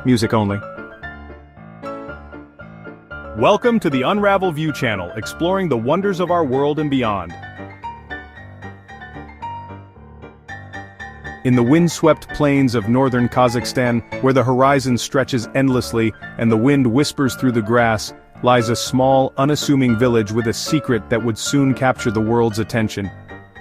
Music only. Welcome to the Unravel View channel, exploring the wonders of our world and beyond. In the wind-swept plains of northern Kazakhstan, where the horizon stretches endlessly and the wind whispers through the grass, lies a small, unassuming village with a secret that would soon capture the world's attention.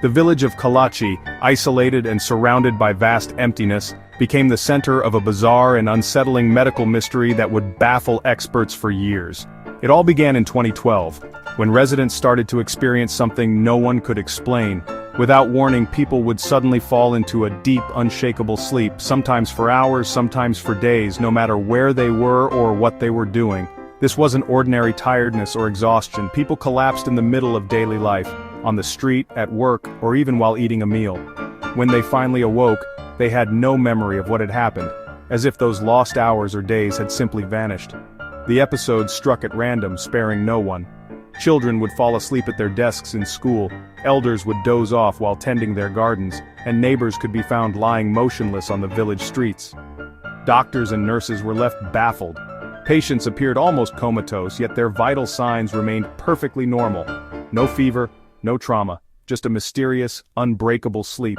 The village of Kalachi, isolated and surrounded by vast emptiness, became the center of a bizarre and unsettling medical mystery that would baffle experts for years. It all began in 2012, when residents started to experience something no one could explain. Without warning, people would suddenly fall into a deep, unshakable sleep, sometimes for hours, sometimes for days, no matter where they were or what they were doing. This wasn't ordinary tiredness or exhaustion. People collapsed in the middle of daily life, on the street, at work, or even while eating a meal. When they finally awoke, they had no memory of what had happened, as if those lost hours or days had simply vanished. The episode struck at random, sparing no one. Children would fall asleep at their desks in school, elders would doze off while tending their gardens, and neighbors could be found lying motionless on the village streets. Doctors and nurses were left baffled. Patients appeared almost comatose, yet their vital signs remained perfectly normal. No fever, no trauma, just a mysterious, unbreakable sleep.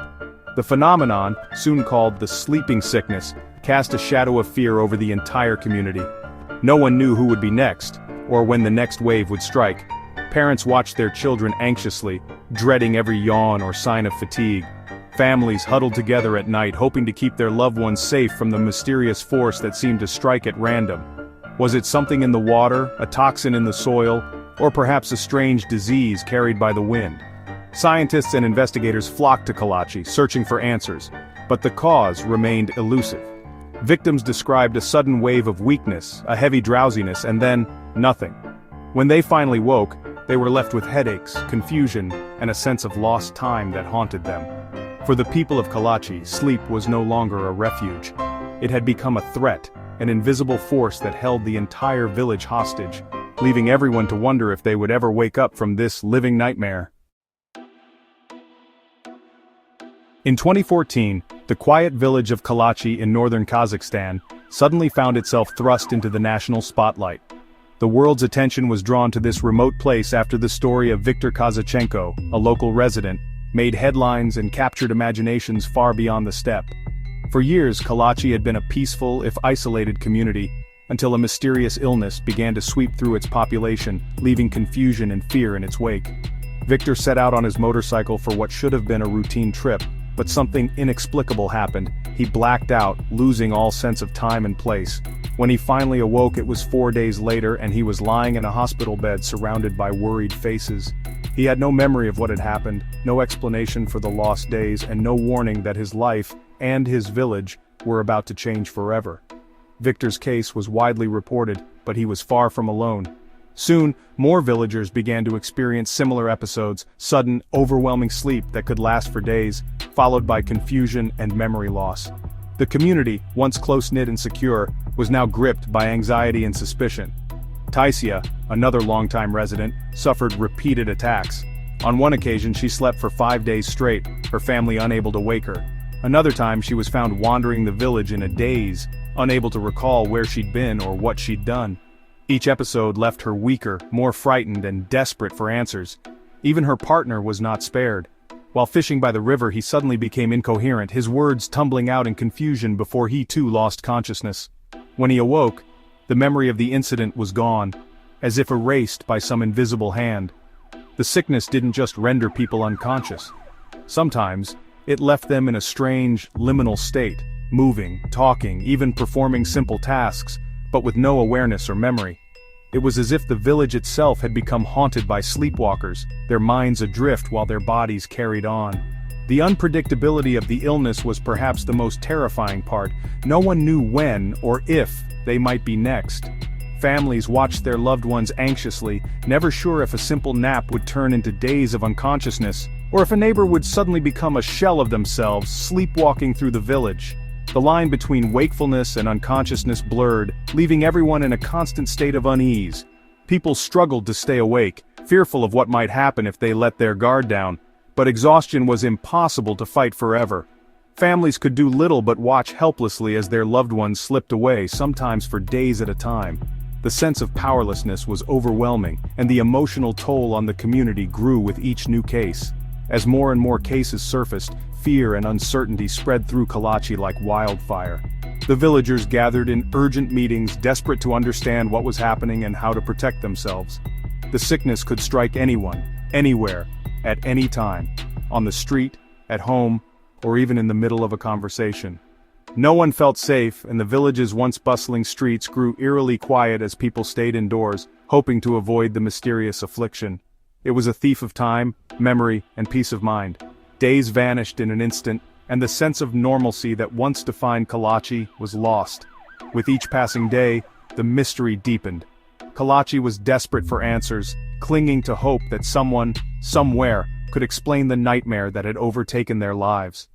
The phenomenon, soon called the sleeping sickness, cast a shadow of fear over the entire community. No one knew who would be next, or when the next wave would strike. Parents watched their children anxiously, dreading every yawn or sign of fatigue. Families huddled together at night, hoping to keep their loved ones safe from the mysterious force that seemed to strike at random. Was it something in the water, a toxin in the soil, or perhaps a strange disease carried by the wind? Scientists and investigators flocked to Kalachi, searching for answers, but the cause remained elusive. Victims described a sudden wave of weakness, a heavy drowsiness, and then, nothing. When they finally woke, they were left with headaches, confusion, and a sense of lost time that haunted them. For the people of Kalachi, sleep was no longer a refuge. It had become a threat, an invisible force that held the entire village hostage, leaving everyone to wonder if they would ever wake up from this living nightmare. In 2014, the quiet village of Kalachi in northern Kazakhstan suddenly found itself thrust into the national spotlight. The world's attention was drawn to this remote place after the story of Viktor Kazachenko, a local resident, made headlines and captured imaginations far beyond the steppe. For years, Kalachi had been a peaceful, if isolated community, until a mysterious illness began to sweep through its population, leaving confusion and fear in its wake. Viktor set out on his motorcycle for what should have been a routine trip, but something inexplicable happened. He blacked out, losing all sense of time and place. When he finally awoke, it was 4 days later, and he was lying in a hospital bed surrounded by worried faces. He had no memory of what had happened, no explanation for the lost days, and no warning that his life, and his village, were about to change forever. Viktor's case was widely reported, but he was far from alone. Soon, more villagers began to experience similar episodes, sudden, overwhelming sleep that could last for days, followed by confusion and memory loss. The community, once close-knit and secure, was now gripped by anxiety and suspicion. Taisia, another longtime resident, suffered repeated attacks. On one occasion she slept for 5 days straight, her family unable to wake her. Another time she was found wandering the village in a daze, unable to recall where she'd been or what she'd done. Each episode left her weaker, more frightened, and desperate for answers. Even her partner was not spared. While fishing by the river, he suddenly became incoherent, his words tumbling out in confusion before he too lost consciousness. When he awoke, the memory of the incident was gone, as if erased by some invisible hand. The sickness didn't just render people unconscious. Sometimes, it left them in a strange, liminal state, moving, talking, even performing simple tasks, but with no awareness or memory. It was as if the village itself had become haunted by sleepwalkers, their minds adrift while their bodies carried on. The unpredictability of the illness was perhaps the most terrifying part. No one knew when or if they might be next. Families watched their loved ones anxiously, never sure if a simple nap would turn into days of unconsciousness, or if a neighbor would suddenly become a shell of themselves, sleepwalking through the village. The line between wakefulness and unconsciousness blurred, leaving everyone in a constant state of unease. People struggled to stay awake, fearful of what might happen if they let their guard down, but exhaustion was impossible to fight forever. Families could do little but watch helplessly as their loved ones slipped away, sometimes for days at a time. The sense of powerlessness was overwhelming, and the emotional toll on the community grew with each new case. As more and more cases surfaced, fear and uncertainty spread through Kalachi like wildfire. The villagers gathered in urgent meetings, desperate to understand what was happening and how to protect themselves. The sickness could strike anyone, anywhere, at any time, on the street, at home, or even in the middle of a conversation. No one felt safe, and the village's once bustling streets grew eerily quiet as people stayed indoors, hoping to avoid the mysterious affliction. It was a thief of time, memory, and peace of mind. Days vanished in an instant, and the sense of normalcy that once defined Kalachi was lost. With each passing day, the mystery deepened. Kalachi was desperate for answers, clinging to hope that someone, somewhere, could explain the nightmare that had overtaken their lives.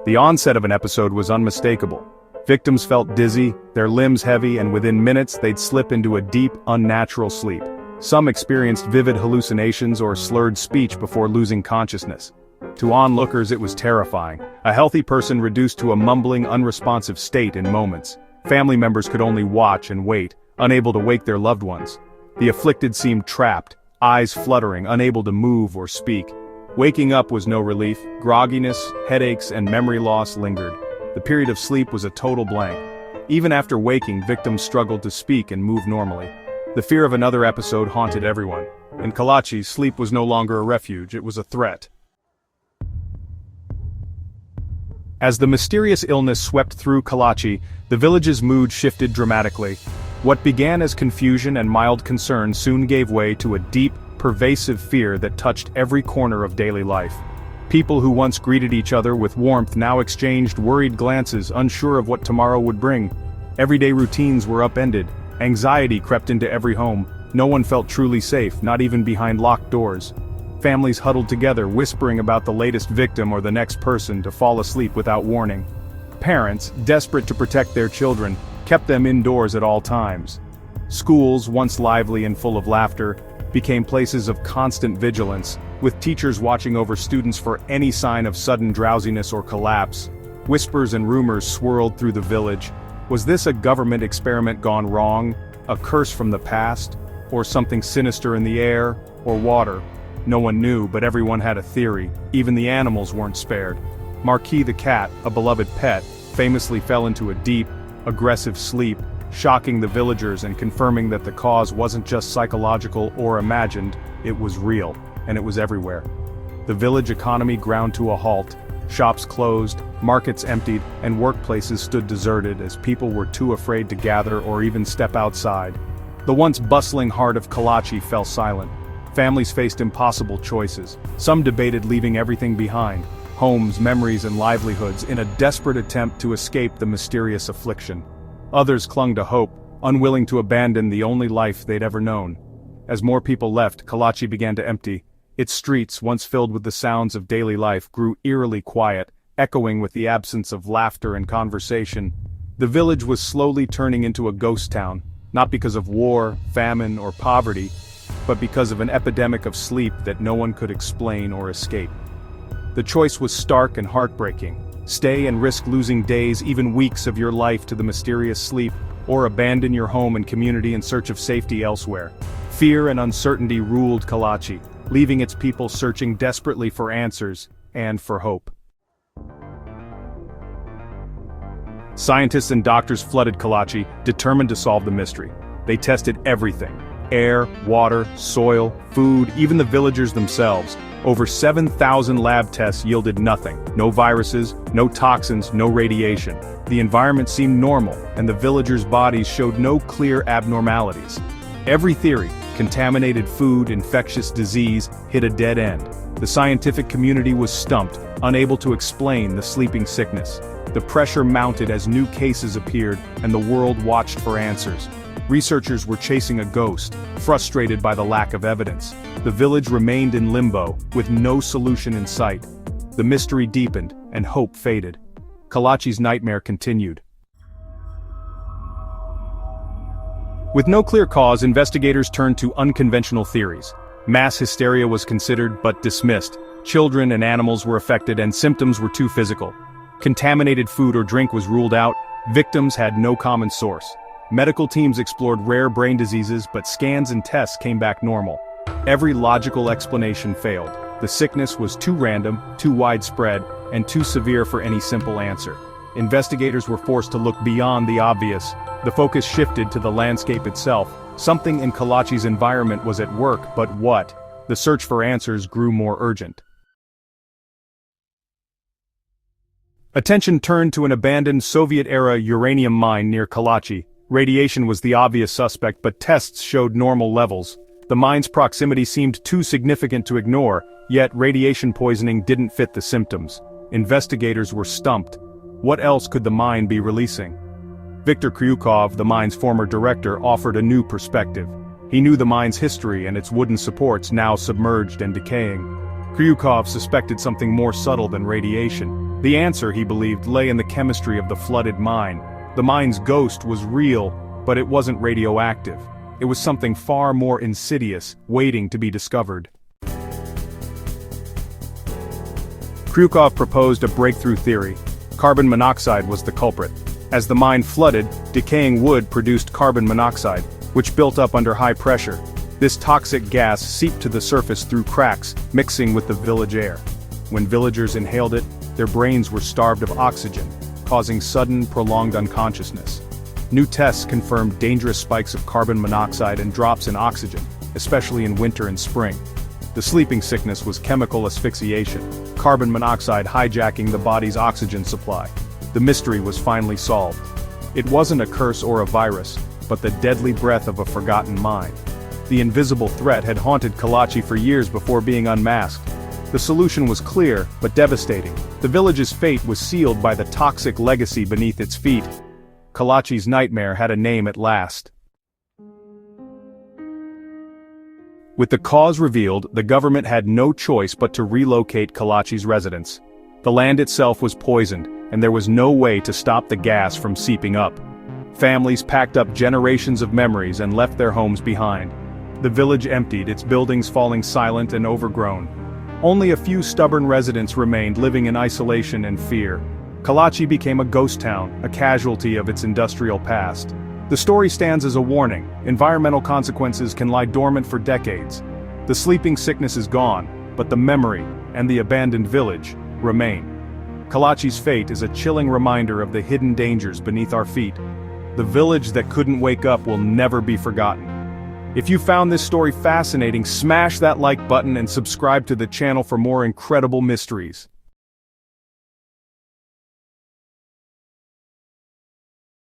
The onset of an episode was unmistakable. Victims felt dizzy, their limbs heavy, and within minutes they'd slip into a deep, unnatural sleep. Some experienced vivid hallucinations or slurred speech before losing consciousness. To onlookers it was terrifying, a healthy person reduced to a mumbling, unresponsive state in moments. Family members could only watch and wait, unable to wake their loved ones. The afflicted seemed trapped, eyes fluttering, unable to move or speak. Waking up was no relief. Grogginess, headaches, and memory loss lingered. The period of sleep was a total blank. Even after waking, victims struggled to speak and move normally. The fear of another episode haunted everyone. In Kalachi, sleep was no longer a refuge, it was a threat. As the mysterious illness swept through Kalachi, the village's mood shifted dramatically. What began as confusion and mild concern soon gave way to a deep, pervasive fear that touched every corner of daily life. People who once greeted each other with warmth now exchanged worried glances, unsure of what tomorrow would bring. Everyday routines were upended. Anxiety crept into every home. No one felt truly safe, not even behind locked doors. Families huddled together, whispering about the latest victim or the next person to fall asleep without warning. Parents, desperate to protect their children, kept them indoors at all times. Schools, once lively and full of laughter, became places of constant vigilance, with teachers watching over students for any sign of sudden drowsiness or collapse. Whispers and rumors swirled through the village. Was this a government experiment gone wrong, a curse from the past, or something sinister in the air, or water? No one knew, but everyone had a theory. Even the animals weren't spared. Marquis the cat, a beloved pet, famously fell into a deep, aggressive sleep, shocking the villagers and confirming that the cause wasn't just psychological or imagined, it was real, and it was everywhere. The village economy ground to a halt. Shops closed, markets emptied, and workplaces stood deserted as people were too afraid to gather or even step outside. The once bustling heart of Kalachi fell silent. Families faced impossible choices. Some debated leaving everything behind, homes, memories, and livelihoods, in a desperate attempt to escape the mysterious affliction. Others clung to hope, unwilling to abandon the only life they'd ever known. As more people left, Kalachi began to empty. Its streets, once filled with the sounds of daily life, grew eerily quiet, echoing with the absence of laughter and conversation. The village was slowly turning into a ghost town, not because of war, famine, or poverty, but because of an epidemic of sleep that no one could explain or escape. The choice was stark and heartbreaking. Stay and risk losing days, even weeks of your life to the mysterious sleep, or abandon your home and community in search of safety elsewhere. Fear and uncertainty ruled Kalachi, leaving its people searching desperately for answers and for hope. Scientists and doctors flooded Kalachi, determined to solve the mystery. They tested everything: air, water, soil, food, even the villagers themselves. Over 7,000 lab tests yielded nothing. No viruses, no toxins, no radiation. The environment seemed normal, and the villagers' bodies showed no clear abnormalities. Every theory, contaminated food, infectious disease, hit a dead end. The scientific community was stumped, unable to explain the sleeping sickness. The pressure mounted as new cases appeared, and the world watched for answers. Researchers were chasing a ghost, frustrated by the lack of evidence. The village remained in limbo, with no solution in sight. The mystery deepened, and hope faded. Kalachi's nightmare continued. With no clear cause, investigators turned to unconventional theories. Mass hysteria was considered but dismissed. Children and animals were affected and symptoms were too physical. Contaminated food or drink was ruled out. Victims had no common source. Medical teams explored rare brain diseases, but scans and tests came back normal. Every logical explanation failed. The sickness was too random, too widespread, and too severe for any simple answer. Investigators were forced to look beyond the obvious. The focus shifted to the landscape itself. Something in Kalachi's environment was at work, but what? The search for answers grew more urgent. Attention turned to an abandoned Soviet-era uranium mine near Kalachi. Radiation was the obvious suspect, but tests showed normal levels. The mine's proximity seemed too significant to ignore, yet radiation poisoning didn't fit the symptoms. Investigators were stumped. What else could the mine be releasing? Viktor Kryukov, the mine's former director, offered a new perspective. He knew the mine's history and its wooden supports now submerged and decaying. Kryukov suspected something more subtle than radiation. The answer, he believed, lay in the chemistry of the flooded mine. The mine's ghost was real, but it wasn't radioactive. It was something far more insidious, waiting to be discovered. Kryukov proposed a breakthrough theory. Carbon monoxide was the culprit. As the mine flooded, decaying wood produced carbon monoxide, which built up under high pressure. This toxic gas seeped to the surface through cracks, mixing with the village air. When villagers inhaled it, their brains were starved of oxygen, causing sudden, prolonged unconsciousness. New tests confirmed dangerous spikes of carbon monoxide and drops in oxygen, especially in winter and spring. The sleeping sickness was chemical asphyxiation, carbon monoxide hijacking the body's oxygen supply. The mystery was finally solved. It wasn't a curse or a virus, but the deadly breath of a forgotten mine. The invisible threat had haunted Kalachi for years before being unmasked. The solution was clear, but devastating. The village's fate was sealed by the toxic legacy beneath its feet. Kalachi's nightmare had a name at last. With the cause revealed, the government had no choice but to relocate Kalachi's residents. The land itself was poisoned, and there was no way to stop the gas from seeping up. Families packed up generations of memories and left their homes behind. The village emptied, its buildings falling silent and overgrown. Only a few stubborn residents remained, living in isolation and fear. Kalachi became a ghost town, a casualty of its industrial past. The story stands as a warning. Environmental consequences can lie dormant for decades. The sleeping sickness is gone, but the memory and the abandoned village remain. Kalachi's fate is a chilling reminder of the hidden dangers beneath our feet. The village that couldn't wake up will never be forgotten. If you found this story fascinating, smash that like button and subscribe to the channel for more incredible mysteries.